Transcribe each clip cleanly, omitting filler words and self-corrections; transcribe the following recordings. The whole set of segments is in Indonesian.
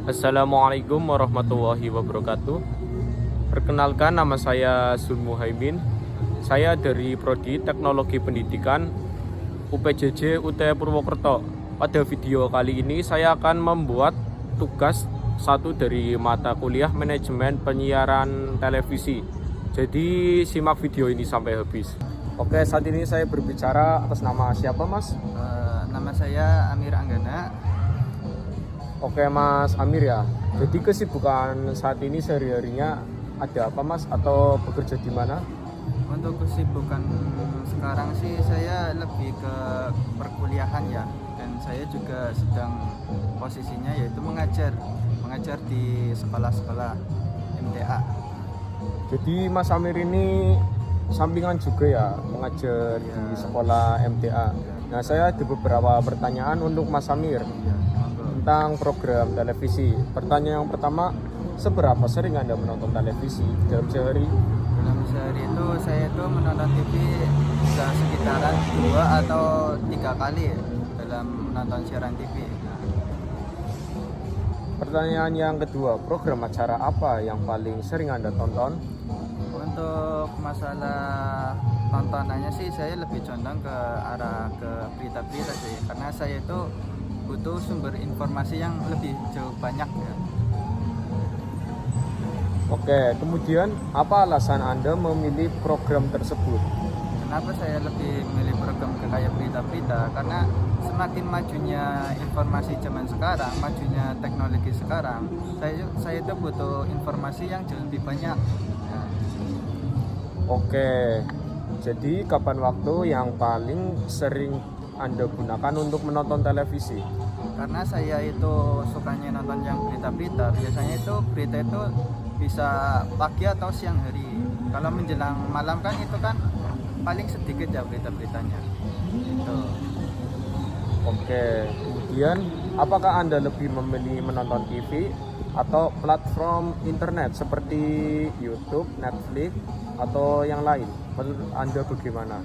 Assalamualaikum warahmatullahi wabarakatuh. Perkenalkan, nama saya Sun Muhaimin. Saya dari Prodi Teknologi Pendidikan UPJJ UT Purwokerto. Pada video kali ini saya akan membuat tugas satu dari mata kuliah manajemen penyiaran televisi. Jadi simak video ini sampai habis. Oke, saat ini saya berbicara atas nama siapa, Mas? Nama saya Amir Anggana. Oke, Mas Amir ya. Jadi kesibukan saat ini sehari-harinya ada apa, Mas? Atau bekerja di mana? Untuk kesibukan sekarang sih saya lebih ke perkuliahan ya, dan saya juga sedang posisinya yaitu mengajar di sekolah-sekolah MTA. Jadi Mas Amir ini sampingan juga ya, mengajar Ya. di sekolah MTA. Nah, saya ada beberapa pertanyaan untuk Mas Amir Ya, monggo. tentang program televisi. Pertanyaan yang pertama, seberapa sering Anda menonton televisi dalam sehari? Dalam sehari itu saya itu menonton TV bisa sekitaran 2 atau 3 kali ya, dalam menonton siaran TV. Pertanyaan yang kedua, program acara apa yang paling sering Anda tonton? Untuk masalah tontonannya sih saya lebih condong ke arah ke berita-berita sih, karena saya itu butuh sumber informasi yang lebih jauh banyak ya. Oke, kemudian apa alasan Anda memilih program tersebut? Kenapa saya lebih memilih program ke kayak berita-berita? Karena semakin majunya informasi zaman sekarang, majunya teknologi sekarang, saya itu butuh informasi yang jauh lebih banyak. Ya. Oke, jadi kapan waktu yang paling sering Anda gunakan untuk menonton televisi? Karena saya itu sukanya nonton yang berita-berita, biasanya itu berita itu bisa pagi atau siang hari. Kalau menjelang malam kan itu kan paling sedikit ya berita-beritanya gitu. Oke, kemudian apakah Anda lebih memilih menonton TV atau platform internet seperti YouTube, Netflix, atau yang lain? Menurut Anda bagaimana?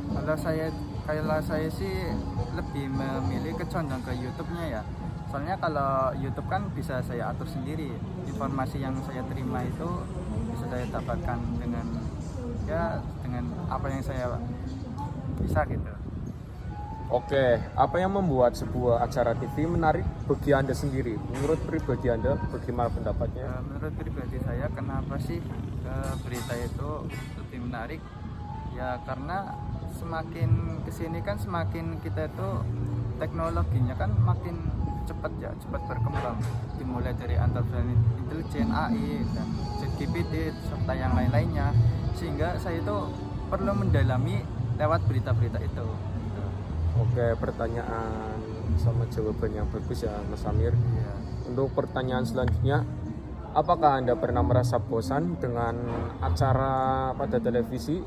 Kalau saya sih lebih memilih kecondong ke YouTube-nya ya. Soalnya kalau YouTube kan bisa saya atur sendiri. Informasi yang saya terima itu bisa saya dapatkan dengan apa yang saya bisa gitu. Oke, apa yang membuat sebuah acara TV menarik bagi Anda sendiri? Menurut pribadi Anda, bagaimana pendapatnya? Menurut pribadi saya, kenapa sih berita itu lebih menarik? Ya karena semakin kesini kan semakin kita itu teknologinya kan makin cepat ya, cepat berkembang. Dimulai dari artificial intelligence, AI, dan ChatGPT serta yang lain-lainnya, sehingga saya itu perlu mendalami lewat berita-berita itu. Oke, pertanyaan sama jawaban yang bagus ya, Mas Amir. Ya. Untuk pertanyaan selanjutnya, apakah Anda pernah merasa bosan dengan acara pada televisi?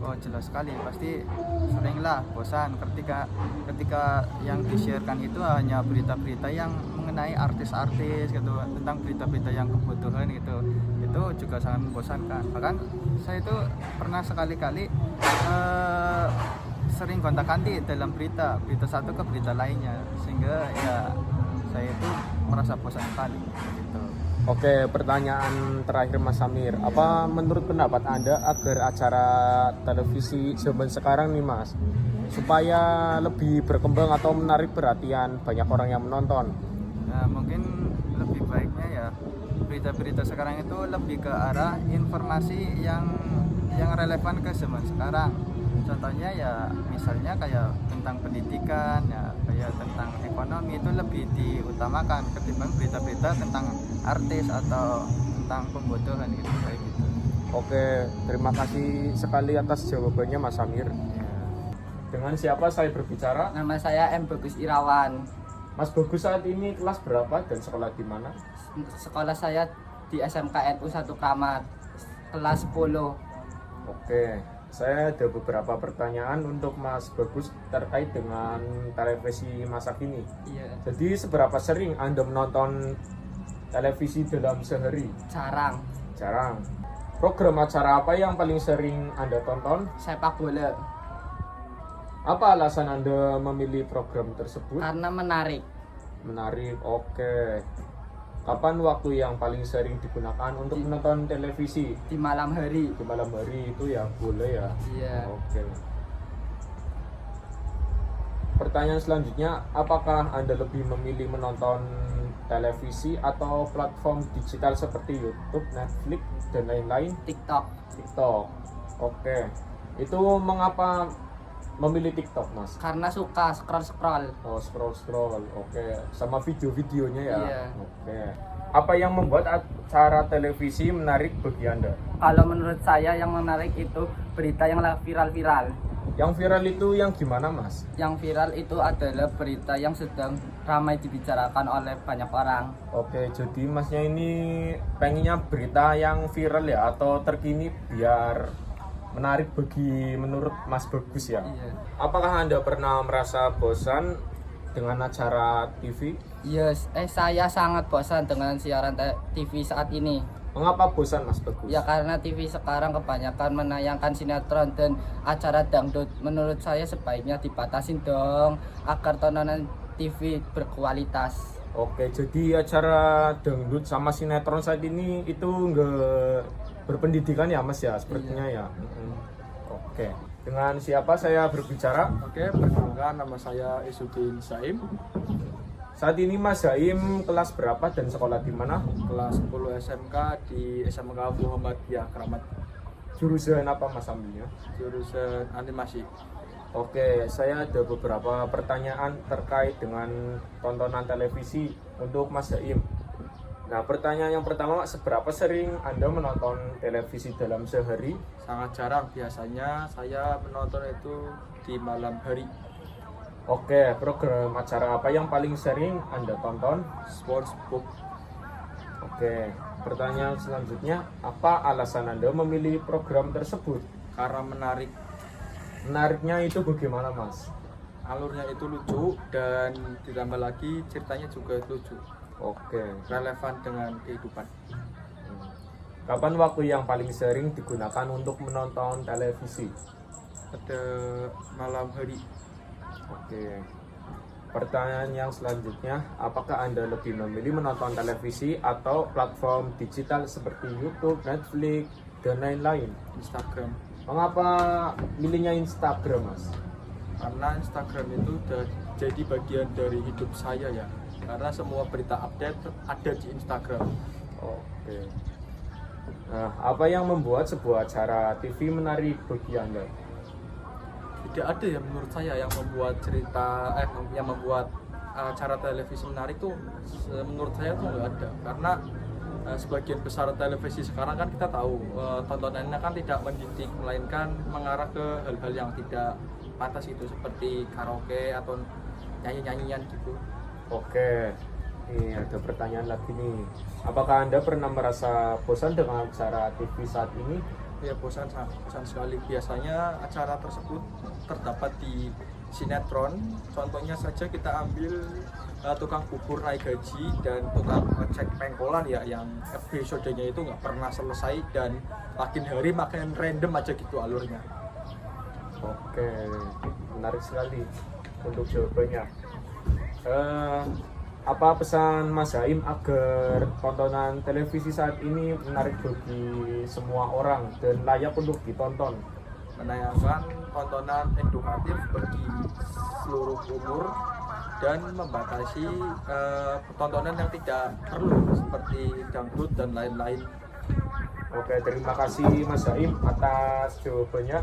Oh jelas sekali, pasti seringlah bosan ketika yang disiarkan itu hanya berita-berita yang mengenai artis-artis gitu, tentang berita-berita yang kebutuhan gitu. Itu juga sangat membosankan. Bahkan saya itu pernah sekali-kali sering gonta-ganti dalam berita satu ke berita lainnya, sehingga ya saya itu merasa bosan sekali gitu. Oke, pertanyaan terakhir Mas Amir. Apa menurut pendapat Anda agar acara televisi zaman sekarang nih Mas, supaya lebih berkembang atau menarik perhatian banyak orang yang menonton? Nah, mungkin lebih baiknya ya berita-berita sekarang itu lebih ke arah informasi yang relevan ke zaman sekarang. Contohnya ya misalnya kayak tentang pendidikan ya, kayak tentang ekonomi itu lebih diutamakan ketimbang berita-berita tentang artis atau tentang pembodohan gitu kayak gitu. Oke, terima kasih sekali atas jawabannya Mas Amir. Ya. Dengan siapa saya berbicara? Nama saya M. Bagus Irawan. Mas Bagus saat ini kelas berapa dan sekolah di mana? Sekolah saya di SMK NU 1 Kramat, kelas 10. Oke, saya ada beberapa pertanyaan untuk Mas Bagus terkait dengan televisi masa kini. Iya, Jadi seberapa sering Anda menonton televisi dalam sehari? jarang. Jarang. Program acara apa yang paling sering Anda tonton? Sepak bola Apa alasan Anda memilih program tersebut? karena menarik. Menarik, oke. Kapan waktu yang paling sering digunakan untuk menonton televisi? Di malam hari. Di malam hari itu ya boleh ya. Iya. Oke. Pertanyaan selanjutnya, apakah Anda lebih memilih menonton televisi atau platform digital seperti YouTube, Netflix, dan lain-lain? TikTok. TikTok. Oke. Itu mengapa memilih TikTok, Mas? Karena suka scroll. Oh, scroll. Oke. Sama video-videonya ya? Iya. Oke. Apa yang membuat acara televisi menarik bagi Anda? Kalau menurut saya yang menarik itu berita yang viral. Yang viral itu yang gimana, Mas? Yang viral itu adalah berita yang sedang ramai dibicarakan oleh banyak orang. Oke, jadi Masnya ini pengennya berita yang viral ya atau terkini biar menarik bagi menurut Mas Bagus ya? Iya. Apakah Anda pernah merasa bosan dengan acara TV? Yes, saya sangat bosan dengan siaran TV saat ini. Mengapa bosan, Mas Bagus? Ya karena TV sekarang kebanyakan menayangkan sinetron dan acara dangdut. Menurut saya sebaiknya dibatasin dong agar tontonan TV berkualitas. Oke, jadi acara dangdut sama sinetron saat ini itu nggak berpendidikan ya, Mas ya, sepertinya ya. Oke, dengan siapa saya berbicara? Oke, perkenalkan nama saya Isudin Saim, Saat ini Mas Zaim kelas berapa dan sekolah di mana? kelas 10 SMK di SMK Muhammadiyah Kramat, Jurusan apa Mas ambilnya? jurusan animasi. Oke, saya ada beberapa pertanyaan terkait dengan tontonan televisi untuk Mas Zaim. Nah, pertanyaan yang pertama, seberapa sering Anda menonton televisi dalam sehari? Sangat jarang, biasanya saya menonton itu di malam hari. Oke, program acara apa yang paling sering Anda tonton? Sportsbook, Oke, pertanyaan selanjutnya, apa alasan Anda memilih program tersebut? karena menarik, Menariknya itu bagaimana, Mas? alurnya itu lucu dan ditambah lagi ceritanya juga lucu, Oke. relevan dengan kehidupan. Kapan waktu yang paling sering digunakan untuk menonton televisi? Pada malam hari. Oke. Pertanyaan yang selanjutnya, apakah Anda lebih memilih menonton televisi atau platform digital seperti YouTube, Netflix, dan lain-lain? Instagram, Mengapa milihnya Instagram, Mas? karena Instagram itu udah jadi bagian dari hidup saya ya, karena semua berita update ada di Instagram. Oke. Nah, apa yang membuat sebuah acara TV menarik bagi Anda? Tidak ada ya menurut saya yang membuat yang membuat acara televisi menarik tuh, menurut saya tuh nggak ada, karena sebagian besar televisi sekarang kan kita tahu tontonannya kan tidak mendidik, melainkan mengarah ke hal-hal yang tidak pantas itu, seperti karaoke atau nyanyi-nyanyian gitu. Oke, ini ada pertanyaan lagi nih. Apakah Anda pernah merasa bosan dengan acara TV saat ini? Ya bosan sekali. Biasanya acara tersebut terdapat di sinetron. Contohnya saja kita ambil tukang bubur naik gaji dan tukang cek pengkolan ya, yang episodenya itu nggak pernah selesai dan makin hari makin random aja gitu alurnya. Oke, menarik sekali untuk jawabannya. Apa pesan Mas Zaim agar tontonan televisi saat ini menarik bagi semua orang dan layak untuk ditonton? Menayangkan tontonan edukatif bagi seluruh umur dan membatasi tontonan yang tidak perlu seperti dangdut dan lain-lain. Oke, terima kasih Mas Zaim atas jawabannya.